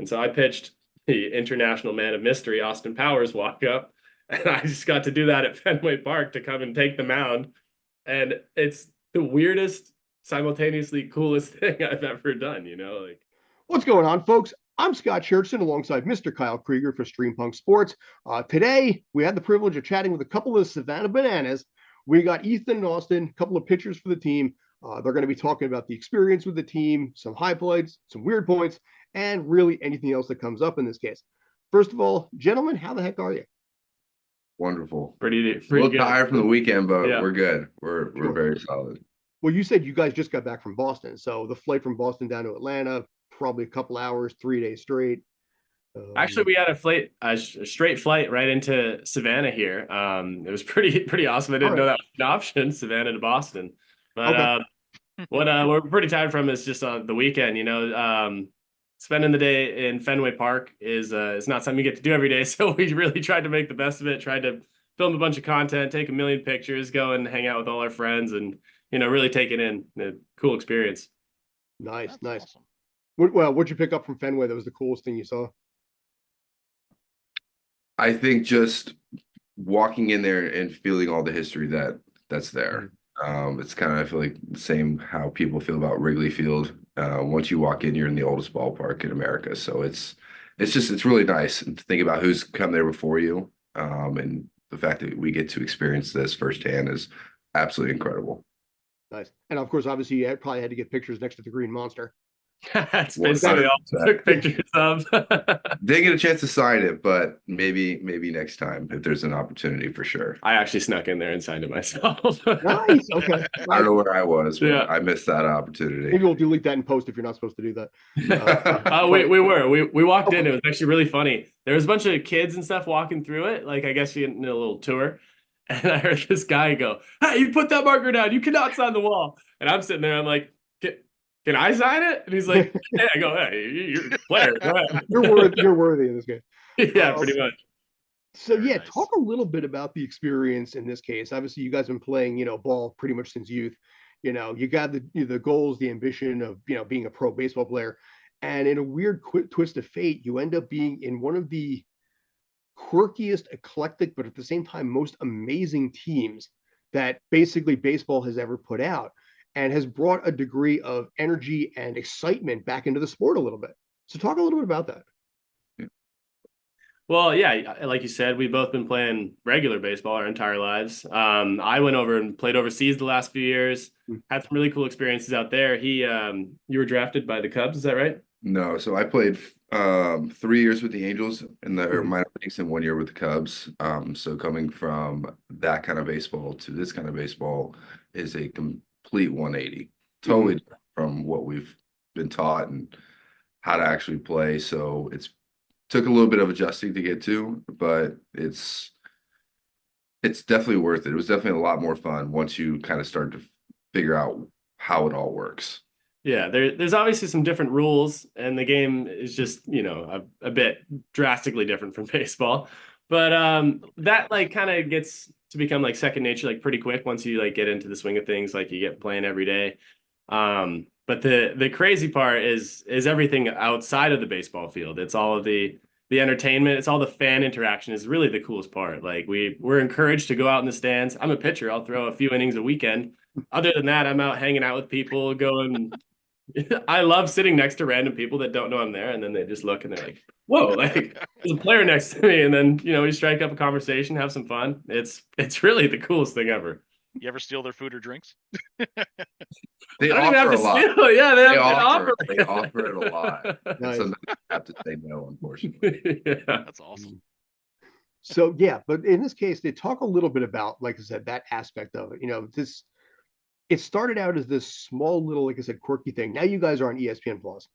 And so I pitched the international man of mystery, Austin Powers, walk up, and I just got to do that at Fenway Park to come and take the mound. And it's the weirdest, simultaneously coolest thing I've ever done, like. What's going on, folks? I'm Scott Churchson alongside Mr. Kyle Krieger for Streampunk Sports. Today, we had the privilege of chatting with a couple of Savannah Bananas. We got Ethan and Austin, a couple of pitchers for the team. They're going to be talking about the experience with the team, some high points, some weird points, and really anything else that comes up in this case. First of all, gentlemen, how the heck are you? Wonderful. Pretty a little good. tired from the weekend, but Yeah. we're good. We're very solid. Well, you said you guys just got back from Boston. So the flight from Boston down to Atlanta, probably a couple hours, 3 days straight. Actually, we had a straight flight right into Savannah here. It was pretty awesome. I didn't know that was an option, Savannah to Boston. But what we're pretty tired from is just the weekend. Spending the day in Fenway Park is not something you get to do every day. So we really tried to make the best of it. Tried to film a bunch of content, take a million pictures, go and hang out with all our friends, and really take it in. A cool experience. Nice. Awesome. What'd you pick up from Fenway that was the coolest thing you saw? I think just walking in there and feeling all the history that's there. It's kind of, I feel like, the same how people feel about Wrigley Field. Once you walk in, you're in the oldest ballpark in America. So it's really nice, and to think about who's come there before you. And the fact that we get to experience this firsthand is absolutely incredible. Nice. And of course, obviously, you probably had to get pictures next to the Green Monster. That's basically all I took pictures of. Didn't get a chance to sign it, but maybe next time if there's an opportunity, for sure. I actually snuck in there and signed it myself. Nice. Okay. I don't know where I was, but Yeah. I missed that opportunity. Maybe we'll delete that in post if you're not supposed to do that. We walked in. It was actually really funny. There was a bunch of kids and stuff walking through it. Like, I guess you in a little tour. And I heard this guy go, "Hey, you put that marker down. You cannot sign the wall." And I'm sitting there. I'm like, "Can I sign it?" And he's like, "Yeah." I go, "Hey, you're a player. Go ahead." You're worthy in this game. Yeah, pretty much. So Very yeah, nice. talk a little bit about the experience in this case. Obviously, you guys have been playing, ball pretty much since youth. You got the goals, the ambition of being a pro baseball player, and in a weird twist of fate, you end up being in one of the quirkiest, eclectic, but at the same time most amazing teams that basically baseball has ever put out, and has brought a degree of energy and excitement back into the sport a little bit. So talk a little bit about that. Well, yeah, like you said, we've both been playing regular baseball our entire lives. I went over and played overseas the last few years. Had some really cool experiences out there. You were drafted by the Cubs, is that right? No, so I played 3 years with the Angels in the minor leagues and 1 year with the Cubs. So coming from that kind of baseball to this kind of baseball is a complete 180, totally different from what we've been taught and how to actually play. So it's took a little bit of adjusting to get to, but it's definitely worth it. It was definitely a lot more fun once you kind of start to figure out how it all works. Yeah, there's obviously some different rules, and the game is just, a bit drastically different from baseball. But that kind of gets to become like second nature pretty quick once you get into the swing of things, you get playing every day. But the crazy part is everything outside of the baseball field. It's all of the entertainment. It's all the fan interaction is really the coolest part. We're encouraged to go out in the stands. I'm a pitcher. I'll throw a few innings a weekend. Other than that, I'm out hanging out with people, going. I love sitting next to random people that don't know I'm there, and then they just look and they're like, "Whoa!" There's a player next to me, and then we strike up a conversation, have some fun. It's really the coolest thing ever. You ever steal their food or drinks? They I don't even have offer to a lot. steal. Yeah, they offer. They offer it a lot. Nice. Sometimes you have to say no, unfortunately. Yeah. That's awesome. So yeah, but in this case, they talk a little bit about, like I said, that aspect of it. It started out as this small little, like I said, quirky thing. Now you guys are on ESPN Plus,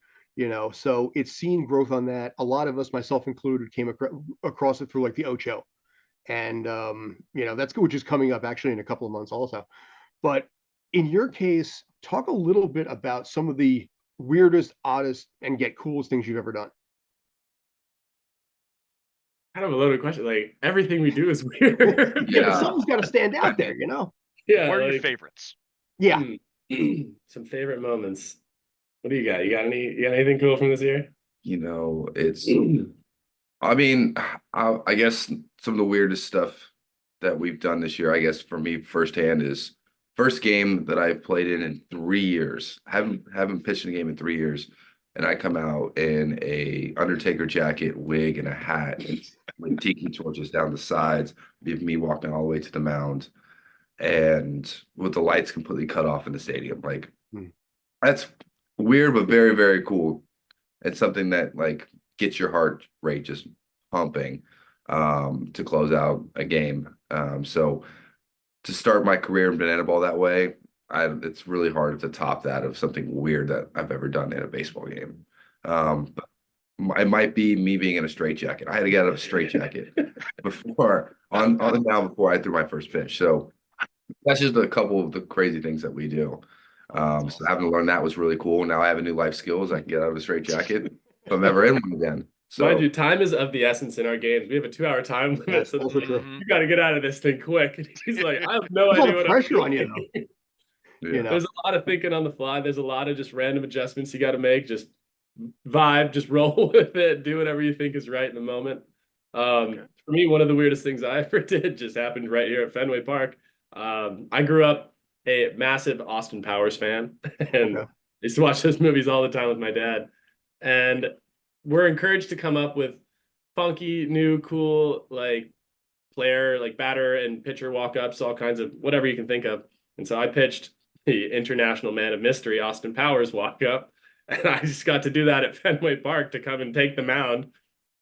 so it's seen growth on that. A lot of us, myself included, came across it through the Ocho, and that's good, which is coming up actually in a couple of months also. But in your case, talk a little bit about some of the weirdest, oddest, and yet coolest things you've ever done. Kind of a loaded question. Everything we do is weird. Yeah, but something's got to stand out there, Yeah. What are your favorites? Yeah. Some favorite moments. What do you got? You got anything cool from this year? You know, it's, I mean, I guess some of the weirdest stuff that we've done this year, I guess for me firsthand, is first game that I've played in 3 years. Haven't pitched in a game in 3 years, and I come out in a Undertaker jacket, wig, and a hat, and like tiki torches down the sides, with me walking all the way to the mound, and with the lights completely cut off in the stadium. Like Hmm. that's weird, but very, very cool. It's something that like gets your heart rate just pumping to close out a game. So to start my career in banana ball that way, it's really hard to top that of something weird that I've ever done in a baseball game. But it might be me being in a straitjacket. I had to get out of a straitjacket before on the mound before I threw my first pitch. So that's just a couple of the crazy things that we do. So having to learn that was really cool. Now I have a new life skills. I can get out of a straitjacket if I'm ever in one again. Mind So you, time is of the essence in our games. We have a 2-hour time limit, That's so also true. Mhm. you got to get out of this thing quick. And he's like, I have no There's a lot idea of what pressure I'm on you, doing. though. yeah. You know, There's a lot of thinking on the fly. There's a lot of just random adjustments you got to make. Just vibe, just roll with it, do whatever you think is right in the moment. For me, one of the weirdest things I ever did just happened right here at Fenway Park. I grew up a massive Austin Powers fan, and I Okay. used to watch those movies all the time with my dad. And we're encouraged to come up with funky, new, cool, like player, like batter and pitcher walk-ups, all kinds of whatever you can think of. And so I pitched the international man of mystery, Austin Powers walk-up. And I just got to do that at Fenway Park to come and take the mound.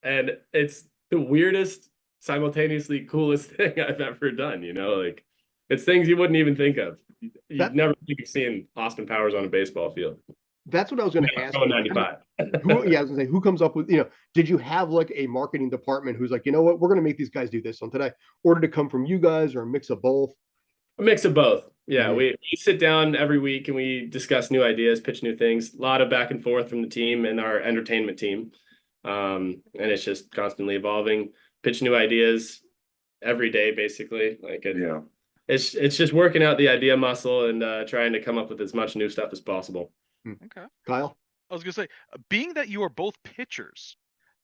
And it's the weirdest, simultaneously coolest thing I've ever done, you know, like it's things you wouldn't even think of. You'd That never think of seeing Austin Powers on a baseball field. that's what I was going to ask Going you. 95. Yeah, I was gonna say, who comes up with, did you have like a marketing department who's like, you know what, we're gonna make these guys do this on today? Or did it come from you guys or a mix of both? A mix of both. Yeah, Mhm. we sit down every week and we discuss new ideas, pitch new things. A lot of back and forth from the team and our entertainment team. And it's just constantly evolving, pitch new ideas every day, basically. Like Yeah. it's just working out the idea muscle and trying to come up with as much new stuff as possible. Okay. Kyle? I was gonna say, being that you are both pitchers,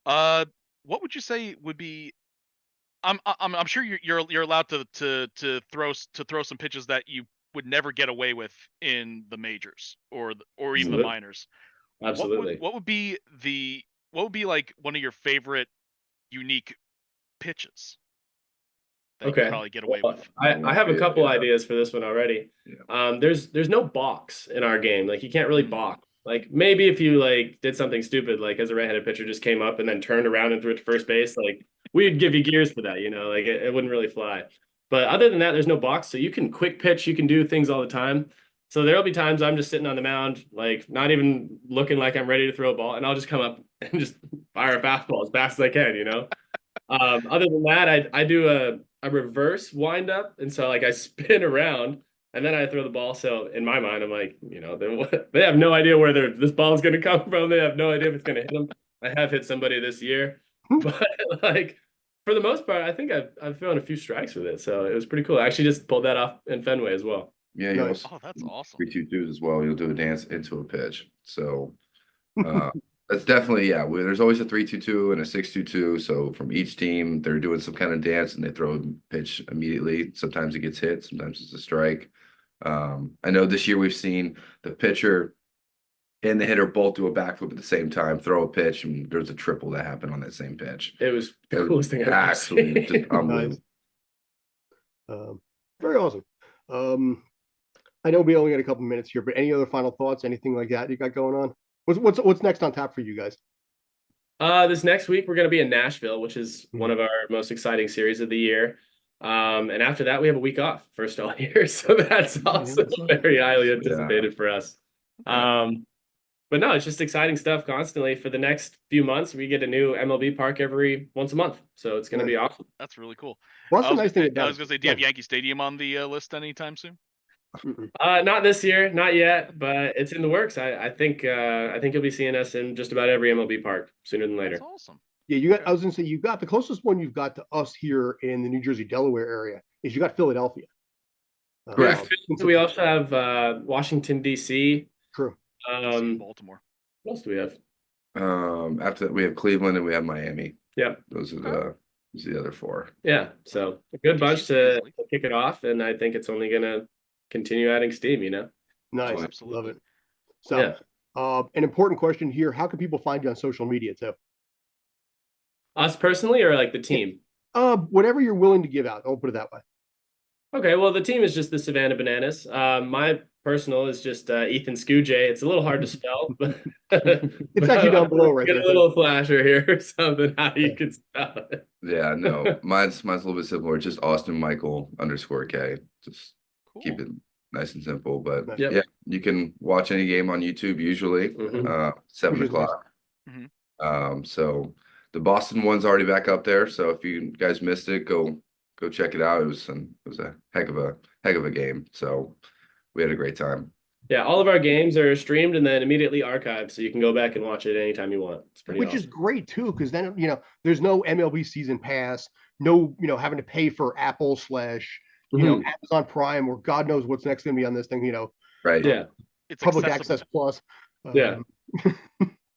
what would you say would be? I'm sure you're allowed to throw some pitches that you would never get away with in the majors or even the Absolutely. minors. Absolutely. What would be like one of your favorite unique pitches that you could Okay. probably get away Well, with? I have a couple Yeah. ideas for this one already. Yeah. There's no box in our game. Like you can't really Mm. balk. Like maybe if you like did something stupid, like as a right-handed pitcher just came up and then turned around and threw it to first base, like we'd give you gears for that, you know, like it wouldn't really fly. But other than that, there's no box. So you can quick pitch, you can do things all the time. So there'll be times I'm just sitting on the mound, like not even looking like I'm ready to throw a ball, and I'll just come up and just fire a fastball as fast as I can, you know. Other than that, I do a reverse wind up, and so like I spin around and then I throw the ball. So in my mind, I'm like, you know, they have no idea where this ball is going to come from. They have no idea if it's going to hit them. I have hit somebody this year, but like for the most part, I think I've thrown a few strikes with it, so it was pretty cool. I actually just pulled that off in Fenway as well. Yeah, you Nice. also Oh, that's awesome. 3-2-2s as well. You'll do a dance into a pitch. So that's definitely, yeah. There's always a 3-2-2 and a 6-2-2. So from each team, they're doing some kind of dance and they throw a pitch immediately. Sometimes it gets hit, sometimes it's a strike. I know this year we've seen the pitcher and the hitter both do a backflip at the same time, throw a pitch, and there's a triple that happened on that same pitch. It was the It was coolest thing I've ever absolutely seen. just unbelievable. Very awesome. I know we only got a couple minutes here, but any other final thoughts, anything like that you got going on? What's next on tap for you guys? This next week we're going to be in Nashville, which is one of our most exciting series of the year. And after that we have a week off first all year, so that's also very highly anticipated for us. But no, it's just exciting stuff constantly. For the next few months, we get a new MLB park every once a month, so it's going to be awesome. That's really cool. Well, that's the nice thing I about was gonna say, do you have Yankee Stadium on the list anytime soon? Not this year, not yet, but it's in the works. I think you'll be seeing us in just about every MLB park sooner than later. That's awesome. Yeah, you got. I was gonna say you got the closest one you've got to us here in the New Jersey, Delaware area is you got Philadelphia. Correct. We also have Washington D.C. True. See Baltimore. What else do we have? After that, we have Cleveland and we have Miami. Yep. Those are the other four. Yeah. So a good bunch Decent, to easily. kick it off, and I think it's only gonna continue adding steam. Nice. Oh, Love absolutely. it. So, Yeah. an important question here: how can people find you on social media too? Us personally, or like the team? Whatever you're willing to give out. I'll put it that way. Okay, well, the team is just the Savannah Bananas. My personal is just Ethan Skuija. It's a little hard to spell, but It's actually down below right get there. a little flasher here or something how you can spell it. Yeah, no, mine's a little bit simpler. Just Austin Michael _K. Just keep Cool. it nice and simple. But Nice. Yep. yeah, you can watch any game on YouTube usually, Mhm. 7 Which is nice. o'clock. Mhm. So the Boston one's already back up there. So if you guys missed it, go check it out. It was a heck of a game. So we had a great time. Yeah, all of our games are streamed and then immediately archived, so you can go back and watch it anytime you want. It's pretty Which awesome. is great too, because then there's no MLB season pass, no having to pay for Apple / Mhm. Amazon Prime, or God knows what's next going to be on this thing. Right. Yeah, It's Public accessible. Access Plus. yeah.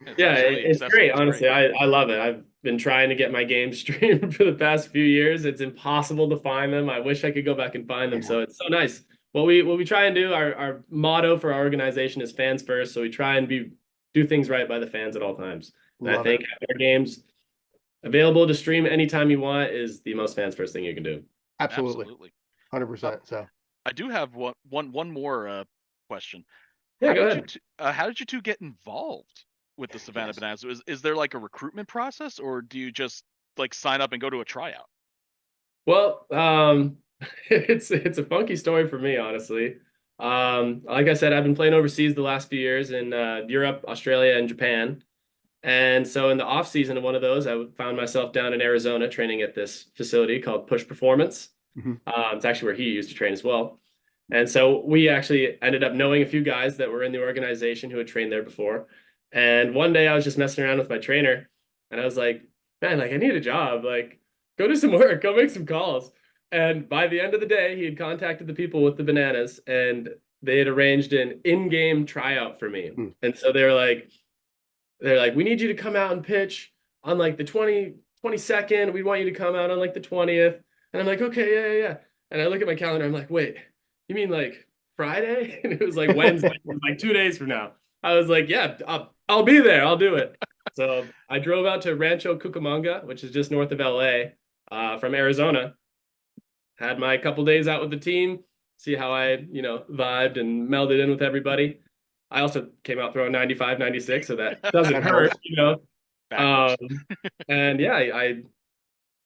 It's Yeah, absolutely it's accessible. great. It's Honestly, great. I love it. I've been trying to get my games streamed for the past few years. It's impossible to find them. I wish I could go back and find them. Yeah. So it's so nice. What we try and do, our motto for our organization is fans first. So we try and do things right by the fans at all times. And I Love think it. having our games available to stream anytime you want is the most fans first thing you can do. Absolutely. 100%. So I do have one more question. Yeah, How go did ahead. how did you two get involved with the Savannah Yes. Bananas? Is there like a recruitment process, or do you just like sign up and go to a tryout? Well, it's a funky story for me, honestly. Like I said, I've been playing overseas the last few years in Europe, Australia, and Japan. And so in the off season of one of those, I found myself down in Arizona training at this facility called Push Performance. Mhm. It's actually where he used to train as well. And so we actually ended up knowing a few guys that were in the organization who had trained there before. And one day I was just messing around with my trainer and I was like, man, like I need a job. Like, go do some work, go make some calls. And by the end of the day, he had contacted the people with the bananas and they had arranged an in-game tryout for me. Hmm. And so they're like, we need you to come out and pitch on like the 22nd. We want you to come out on like the 20th. And I'm like, okay, yeah. And I look at my calendar. I'm like, wait, you mean like Friday? And it was like Wednesday. It was like 2 days from now. I was like, yeah, I'll be there. I'll do it. So I drove out to Rancho Cucamonga, which is just north of LA, from Arizona. Had my couple days out with the team, see how I, vibed and melded in with everybody. I also came out throwing 95, 96, so that doesn't That hurt, helps. Backwards. And yeah, I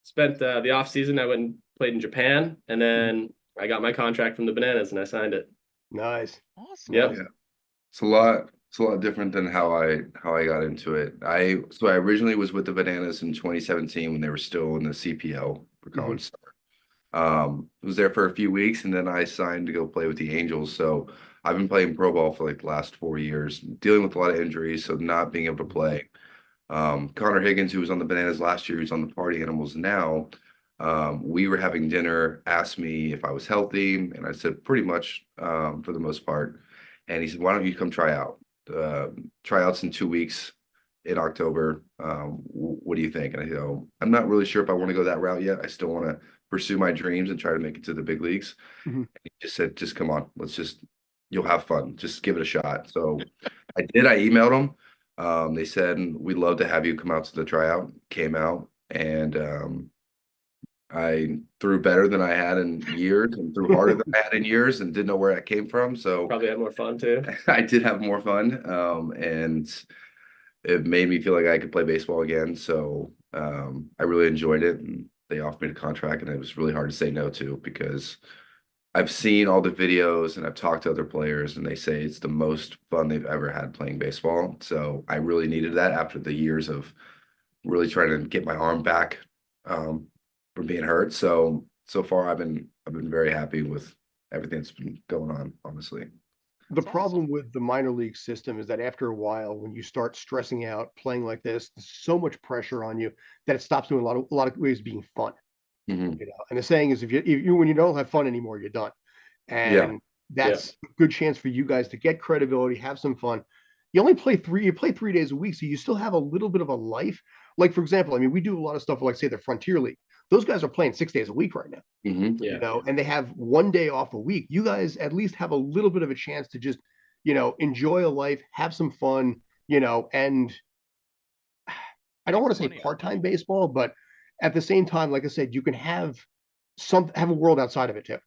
spent the off season. I went and played in Japan, and then I got my contract from the Bananas, and I signed it. Nice. Awesome. Yep. Yeah. It's a lot different than how I got into it. I originally was with the Bananas in 2017 when they were still in the CPL for college summer. Was there for a few weeks and then I signed to go play with the Angels. So I've been playing pro ball for like the last 4 years, dealing with a lot of injuries, so not being able to play. Connor Higgins, who was on the Bananas last year, who's on the Party Animals now. We were having dinner, asked me if I was healthy, and I said pretty much for the most part. And he said, "Why don't you come try out? Tryouts in 2 weeks in October. What do you think?" And I go, "I'm not really sure if I want to go that route yet. I still want to pursue my dreams and try to make it to the big leagues." Mhm. And he just said, "Just come on, you'll have fun. Just give it a shot." So I did. I emailed them. They said, "We'd love to have you come out to the tryout." Came out and I threw better than I had in years and threw harder than I had in years and didn't know where that came from. So Probably had more fun too. I did have more fun. And it made me feel like I could play baseball again. So I really enjoyed it. And they offered me the contract, and it was really hard to say no to because I've seen all the videos and I've talked to other players, and they say it's the most fun they've ever had playing baseball. So I really needed that after the years of really trying to get my arm back from being hurt. So far I've been very happy with everything that's been going on, honestly. The That's problem awesome. with the minor league system is that after a while, when you start stressing out playing like this, there's so much pressure on you that it stops doing a lot of ways being fun. Mhm. And the saying is, if you when you don't have fun anymore, you're done. Yeah. And that's a good chance for you guys to get credibility, have some fun, you only play you play 3 days a week, so you still have a little bit of a life. Like, for example, I mean, we do a lot of stuff like, say, the Frontier League. Those guys are playing 6 days a week right now, Yeah. and they have 1 day off a week. You guys at least have a little bit of a chance to just, enjoy a life, have some fun, and I don't want to say Money. part-time baseball, but at the same time, like I said, you can have a world outside of it too.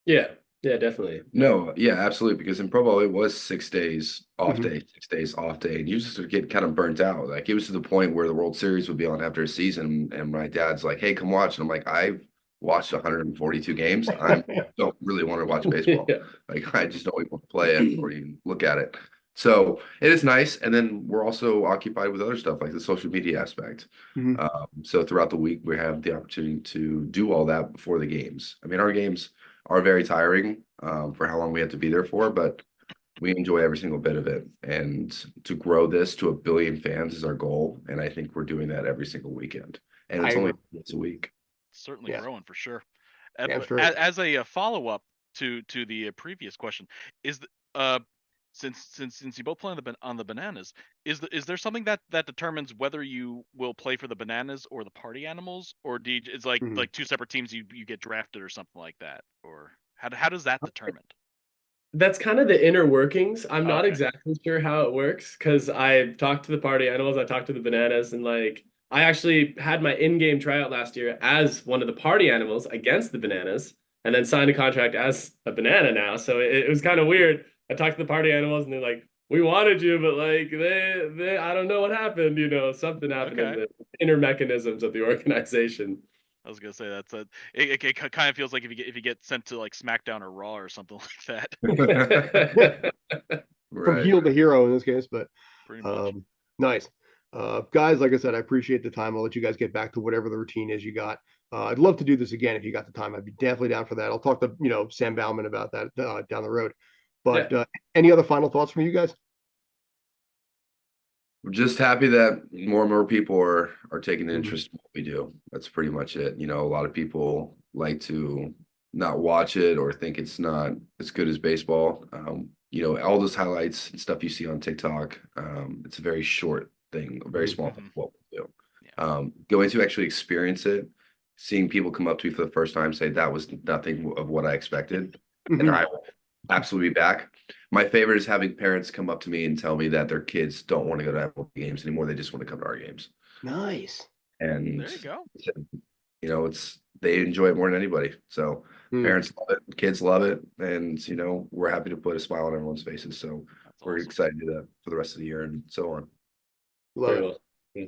Yeah. Yeah, definitely. No, yeah, absolutely. Because in Pro Bowl, it was 6 days off Mhm. day, 6 days off day, and you just would get kind of burnt out. Like it was to the point where the World Series would be on after a season, and my dad's like, "Hey, come watch," and I'm like, "I've watched 142 games. I don't really want to watch baseball. Yeah. Like I just don't even want to play it or even look at it." So it is nice, and then we're also occupied with other stuff like the social media aspect. Mhm. So throughout the week, we have the opportunity to do all that before the games. I mean, our games are very tiring for how long we have to be there for, but we enjoy every single bit of it. And to grow this to 1 billion fans is our goal, and I think we're doing that every single weekend. And I it's only agree. once a week. Certainly Yeah. growing for sure. Yeah, I'm But sure. as a follow-up to the previous question, is the since you both play on the Bananas, is there something that determines whether you will play for the Bananas or the Party Animals, or do you, it's Mhm. like two separate teams, you get drafted or something like that, or how does that determine? That's kind of the inner workings. I'm not Okay. exactly sure how it works because I talked to the Party Animals, I talked to the Bananas, and like I actually had my in-game tryout last year as one of the Party Animals against the Bananas, and then signed a contract as a Banana now. So it was kind of weird. I talked to the Party Animals, and they're like, "We wanted you, but like they I don't know what happened. Something happened in Okay. the inner mechanisms of the organization." I was gonna say that's a it kind of feels like if you get sent to like SmackDown or Raw or something like that. From Right. heel to hero in this case, but Pretty much. nice. Guys, like I said, I appreciate the time. I'll let you guys get back to whatever the routine is you got. I'd love to do this again if you got the time. I'd be definitely down for that. I'll talk to Sam Bauman about that down the road. But Yeah. any other final thoughts from you guys? We're just happy that more and more people are taking an Mhm. interest in what we do. That's pretty much it. A lot of people like to not watch it or think it's not as good as baseball. All those highlights and stuff you see on TikTok, it's a very short thing, a very small thing Mhm. of what we do. Yeah. Going to actually experience it, seeing people come up to me for the first time, say that was nothing of what I expected, and Mhm. I will absolutely be back. My favorite is having parents come up to me and tell me that their kids don't want to go to MLB games anymore. They just want to come to our games. Nice. And There you go. it's they enjoy it more than anybody. So Mm. parents love it, kids love it, and we're happy to put a smile on everyone's faces. So That's we're awesome. excited for the rest of the year and so on. Love Very it. well. Yeah.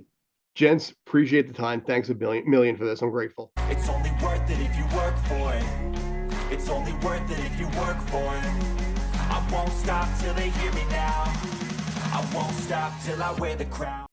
Gents, appreciate the time. Thanks a million for this. I'm grateful. It's only worth it if you work for it. It's only worth it if you work for it. I won't stop till they hear me now. I won't stop till I wear the crown.